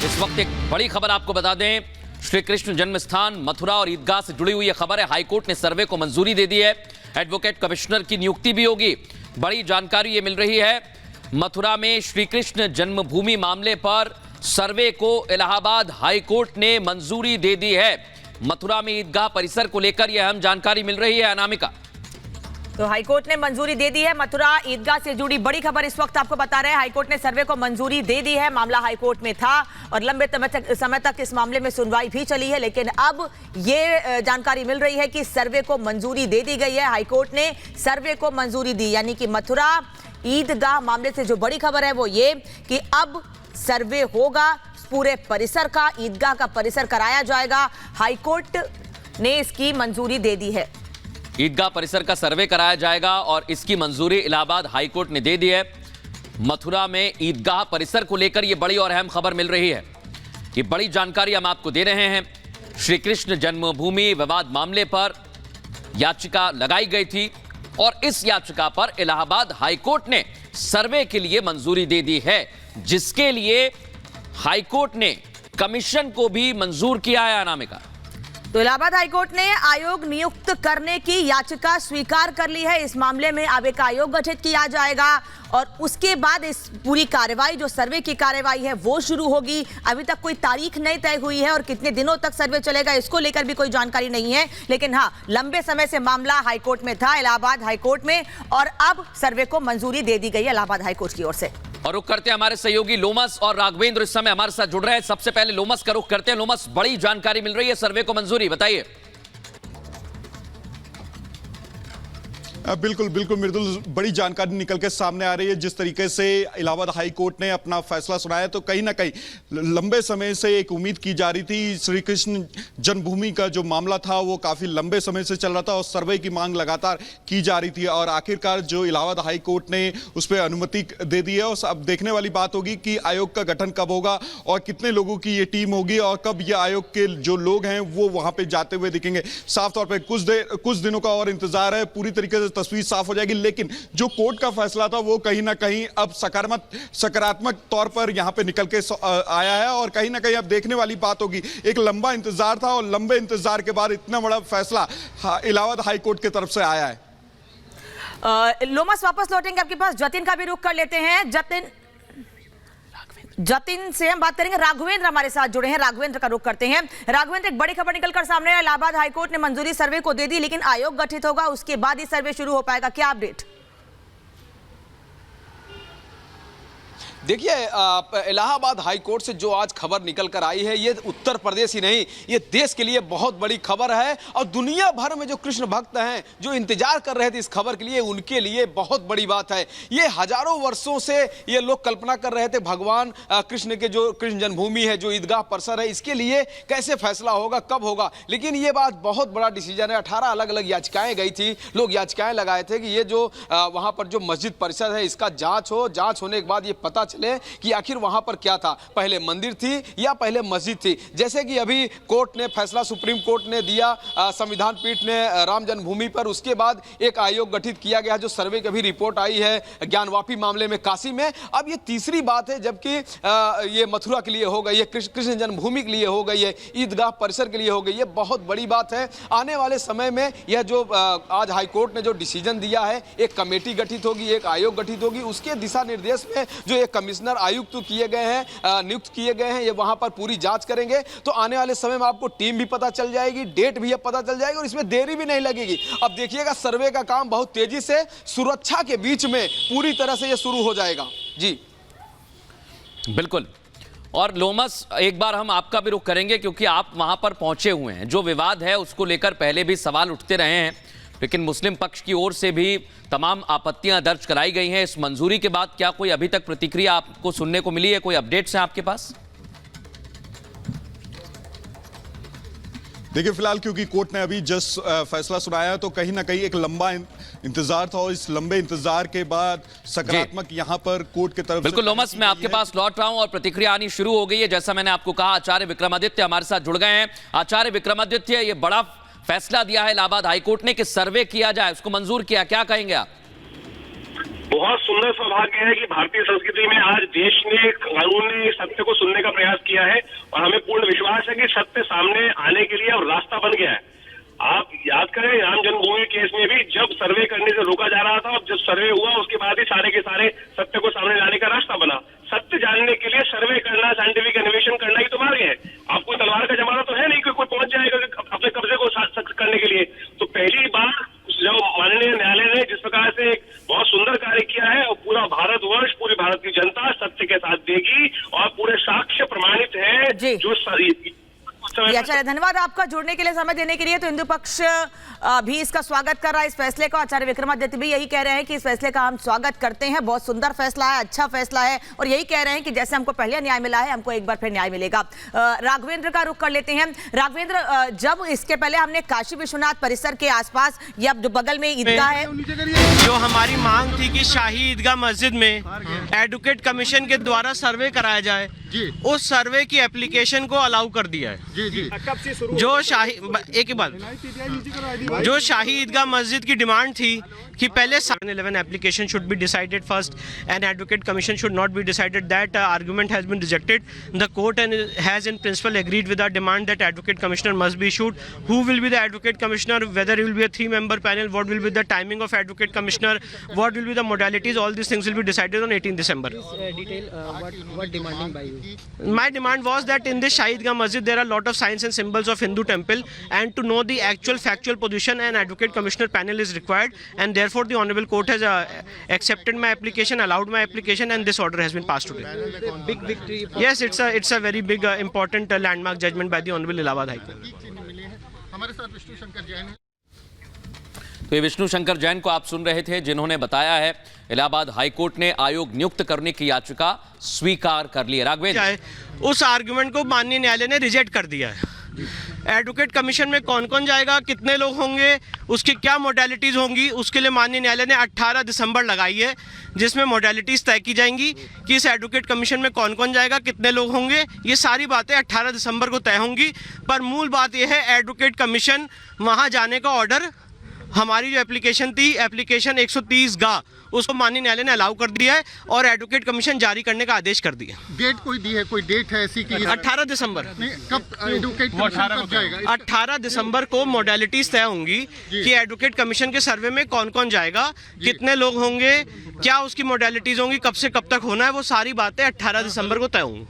इस वक्त एक बड़ी खबर आपको बता दें, श्री कृष्ण जन्म स्थान मथुरा और ईदगाह से जुड़ी हुई यह खबर है। हाईकोर्ट ने सर्वे को मंजूरी दे दी है। एडवोकेट कमिश्नर की नियुक्ति भी होगी। बड़ी जानकारी ये मिल रही है। मथुरा में श्री कृष्ण जन्मभूमि मामले पर सर्वे को इलाहाबाद हाईकोर्ट ने मंजूरी दे दी है। मथुरा में ईदगाह परिसर को लेकर यह अहम जानकारी मिल रही है। अनामिका, तो हाईकोर्ट ने मंजूरी दे दी है। मथुरा ईदगाह से जुड़ी बड़ी खबर इस वक्त आपको बता रहे हैं। हाईकोर्ट ने सर्वे को मंजूरी दे दी है। मामला हाईकोर्ट में था और लंबे समय तक इस मामले में सुनवाई भी चली है, लेकिन अब ये जानकारी मिल रही है कि सर्वे को मंजूरी दे दी गई है। हाईकोर्ट ने सर्वे को मंजूरी दी, यानी कि मथुरा ईदगाह मामले से जो बड़ी खबर है वो ये कि अब सर्वे होगा पूरे परिसर का, ईदगाह का परिसर कराया जाएगा। हाईकोर्ट ने इसकी मंजूरी दे दी है। ईदगाह परिसर का सर्वे कराया जाएगा और इसकी मंजूरी इलाहाबाद हाईकोर्ट ने दे दी है। मथुरा में ईदगाह परिसर को लेकर यह बड़ी और अहम खबर मिल रही है। ये बड़ी जानकारी हम आपको दे रहे हैं। श्री कृष्ण जन्मभूमि विवाद मामले पर याचिका लगाई गई थी और इस याचिका पर इलाहाबाद हाईकोर्ट ने सर्वे के लिए मंजूरी दे दी है, जिसके लिए हाईकोर्ट ने कमीशन को भी मंजूर किया है। अनामिका, तो इलाहाबाद हाईकोर्ट ने आयोग नियुक्त करने की याचिका स्वीकार कर ली है। इस मामले में अब एक आयोग गठित किया जाएगा और उसके बाद इस पूरी कार्रवाई, जो सर्वे की कार्रवाई है, वो शुरू होगी। अभी तक कोई तारीख नहीं तय हुई है और कितने दिनों तक सर्वे चलेगा इसको लेकर भी कोई जानकारी नहीं है, लेकिन हाँ, लंबे समय से मामला हाईकोर्ट में था, इलाहाबाद हाईकोर्ट में, और अब सर्वे को मंजूरी दे दी गई है इलाहाबाद हाईकोर्ट की ओर से। और रुख करते हैं हमारे सहयोगी लोमस और राघवेंद्र इस समय हमारे साथ जुड़ रहे हैं। सबसे पहले लोमस का रुख करते हैं। लोमस, बड़ी जानकारी मिल रही है, सर्वे को मंजूरी, बताइए। बिल्कुल बिल्कुल मृदुल, बड़ी जानकारी निकल के सामने आ रही है। जिस तरीके से इलाहाबाद हाई कोर्ट ने अपना फैसला सुनाया, तो कहीं ना कहीं लंबे समय से एक उम्मीद की जा रही थी। श्री कृष्ण जन्मभूमि का जो मामला था वो काफी लंबे समय से चल रहा था और सर्वे की मांग लगातार की जा रही थी और आखिरकार जो इलाहाबाद हाई कोर्ट ने उस पर अनुमति दे दी है। और अब देखने वाली बात होगी कि आयोग का गठन कब होगा और कितने लोगों की ये टीम होगी और कब ये आयोग के जो लोग हैं वो वहां पर जाते हुए दिखेंगे। साफ तौर पर कुछ दिनों का और इंतजार है, पूरी तरीके से तस्वीर साफ हो जाएगी। लेकिन जो कोर्ट का फैसला था वो कहीं ना कहीं अब सकारात्मक तौर पर यहां पे निकल के आया है और कहीं ना कहीं अब देखने वाली बात होगी। एक लंबा इंतजार था और लंबे इंतजार के बाद इतना बड़ा फैसला इलाहाबाद हाई कोर्ट की तरफ से आया है। लोमस, वापस लौटेंगे आपके पास। जतिन का भी रुख कर लेते हैं। जतिन से हम बात करेंगे। राघवेंद्र हमारे साथ जुड़े हैं, राघवेंद्र का रुख करते हैं। राघवेंद्र, एक बड़ी खबर निकलकर सामने है। इलाहाबाद हाईकोर्ट ने मंजूरी सर्वे को दे दी, लेकिन आयोग गठित होगा, उसके बाद ही सर्वे शुरू हो पाएगा। क्या अपडेट? देखिए, इलाहाबाद हाई कोर्ट से जो आज खबर निकल कर आई है, ये उत्तर प्रदेश ही नहीं, ये देश के लिए बहुत बड़ी खबर है और दुनिया भर में जो कृष्ण भक्त हैं, जो इंतजार कर रहे थे इस खबर के लिए, उनके लिए बहुत बड़ी बात है। ये हजारों वर्षों से ये लोग कल्पना कर रहे थे भगवान कृष्ण के जो कृष्ण जन्मभूमि है, जो ईदगाह परिसर है, इसके लिए कैसे फैसला होगा, कब होगा। लेकिन ये बात बहुत बड़ा डिसीजन है। 18 अलग अलग याचिकाएं गई थी, लोग याचिकाएं लगाए थे कि ये जो वहां पर जो मस्जिद परिसर है इसका जांच हो, जांच होने के बाद ये पता कि आखिर वहां पर क्या था, पहले मंदिर थी या पहले मस्जिद थी। जैसे कि अभी कोर्ट ने फैसला, सुप्रीम कोर्ट ने दिया, संविधान पीठ ने राम जन्मभूमि पर, उसके बाद एक आयोग गठित किया गया जो सर्वे की भी रिपोर्ट आई है ज्ञानवापी मामले में काशी में। अब ये तीसरी बात है, जबकि ये मथुरा के लिए हो गई है, कृष्ण जन्मभूमि के लिए हो गई है, ईदगाह परिसर के लिए हो गई है। बहुत बड़ी बात है। आने वाले समय में यह जो आज हाईकोर्ट ने जो डिसीजन दिया है, एक कमेटी गठित होगी, एक आयोग गठित होगी, उसके दिशा निर्देश में जो एक कमिश्नर आयुक्त किए गए हैं, नियुक्त किए गए हैं, ये वहां पर पूरी जांच करेंगे। तो आने वाले समय में आपको टीम भी पता चल जाएगी, डेट भी अब पता चल जाएगी और इसमें देरी भी नहीं लगेगी। अब देखिएगा, सर्वे का काम बहुत तेजी से सुरक्षा के बीच में पूरी तरह से ये शुरू हो जाएगा। जी बिल्कुल। और लोमस, एक बार हम आपका भी रुख करेंगे क्योंकि आप वहां पर पहुंचे हुए हैं। जो विवाद है उसको लेकर पहले भी सवाल उठते रहे हैं, लेकिन मुस्लिम पक्ष की ओर से भी तमाम आपत्तियां दर्ज कराई गई हैं। इस मंजूरी के बाद क्या कोई अभी तक प्रतिक्रिया आपको सुनने को मिली है? कोई अपडेट्स हैं आपके पास? देखिए, फिलहाल क्योंकि कोर्ट ने अभी जस्ट फैसला सुनाया, तो कहीं ना कहीं एक लंबा इंतजार था और इस लंबे इंतजार के बाद सकारात्मक यहां पर कोर्ट की तरफ। बिल्कुल लोमस, मैं आपके पास लौट रहा हूं और प्रतिक्रिया आनी शुरू हो गई है। जैसा मैंने आपको कहा, आचार्य विक्रमादित्य हमारे साथ जुड़ गए हैं। आचार्य विक्रमादित्य, ये बड़ा फैसला दिया है इलाहाबाद हाईकोर्ट ने कि सर्वे किया जाए, उसको मंजूर किया, क्या कहेंगे आप? बहुत सुंदर सौभाग्य है कि भारतीय संस्कृति में आज देश ने कानूनी सत्य को सुनने का प्रयास किया किया है और हमें पूर्ण विश्वास है कि सत्य सामने आने के लिए अब रास्ता बन गया है। आप याद करें राम जन्मभूमि केस में भी जब सर्वे करने से रोका जा रहा था और जब सर्वे हुआ उसके बाद ही सारे के सारे सत्य को सामने लाने का रास्ता बना। सत्य जानने के लिए सर्वे करना, साइंटिफिक अन्वेषण करना ही तो मार्ग है। अब कोई तलवार का जमाना तो है नहीं कि कोई पहुंच जाएगा अपने कब्जे को सख्त करने के लिए। तो पहली बार जब माननीय न्यायालय ने जिस प्रकार से एक बहुत सुंदर कार्य किया है और पूरा भारतवर्ष, पूरी भारत की जनता सत्य के साथ देगी और पूरे साक्ष्य प्रमाणित है जो आचार्य धन्यवाद आपका जुड़ने के लिए, समय देने के लिए। तो हिंदू पक्ष भी इसका स्वागत कर रहा है इस फैसले का। आचार्य विक्रमादित्य भी यही कह रहे हैं कि इस फैसले का हम स्वागत करते हैं, बहुत सुंदर फैसला है, अच्छा फैसला है और यही कह रहे हैं कि जैसे हमको पहले न्याय मिला है हमको एक बार फिर न्याय मिलेगा। राघवेंद्र का रुख कर लेते हैं। राघवेंद्र, जब इसके पहले हमने काशी विश्वनाथ परिसर के आसपास या जो बगल में ईदगाह है, जो हमारी मांग थी कि शाही ईदगाह मस्जिद में एडवोकेट कमीशन के द्वारा सर्वे कराया जाए, उस सर्वे की एप्लीकेशन को अलाउ कर दिया है। जो शाही एक ही बात, जो शाही ईदगाह मस्जिद की डिमांड थी कि पहले 11 application should be decided first and advocate commission should not be decided, that argument has been rejected. The court has in principle agreed with the demand that advocate commissioner must be issued. Who will be the advocate commissioner, whether will be a 3-member panel, what will be the timing of advocate commissioner, what will be the modalities, all these things will be decided on 18 December. What demanding by you? My demand was that in this Shahi Eidgah Masjid there are a lot of signs and symbols of Hindu temple, and to know the actual factual position an advocate commissioner panel is required, and therefore the honorable court has accepted my application, allowed my application, and this order has been passed today. Big victory. Yes, it's a very big important landmark judgment by the honorable Allahabad High Court. हमारे साथ विष्णु शंकर जैन है। तो ये विष्णु शंकर जैन को आप सुन रहे थे, जिन्होंने बताया है इलाहाबाद हाईकोर्ट ने आयोग नियुक्त करने की याचिका स्वीकार कर ली है। राघवेंद्र, उस आर्गुमेंट को माननीय न्यायालय ने रिजेक्ट कर दिया है। एडवोकेट कमीशन में कौन कौन जाएगा, कितने लोग होंगे, उसकी क्या मोडालिटीज होंगी, उसके लिए माननीय न्यायालय ने 18 दिसंबर लगाई है, जिसमें मोडालिटीज तय की जाएंगी कि इस एडवोकेट कमीशन में कौन कौन जाएगा, कितने लोग होंगे। ये सारी बातें 18 दिसंबर को तय होंगी। पर मूल बात यह है, एडवोकेट कमीशन वहाँ जाने का ऑर्डर, हमारी जो एप्लीकेशन थी, एप्लीकेशन 130 उसको माननीय न्यायालय ने अलाउ कर दिया है और एडवोकेट कमीशन जारी करने का आदेश कर दिया। डेट कोई दी है, कोई डेट है ऐसी कि 18 दिसंबर। कब एडवोकेट कमीशन कब जाएगा? 18 दिसंबर को मोडालिटीज तय होंगी कि एडवोकेट कमीशन के सर्वे में कौन कौन जाएगा, कितने लोग होंगे, क्या उसकी मोडालिटीज होंगी, कब से कब तक होना है, वो सारी बातें 18 दिसंबर को तय होंगी।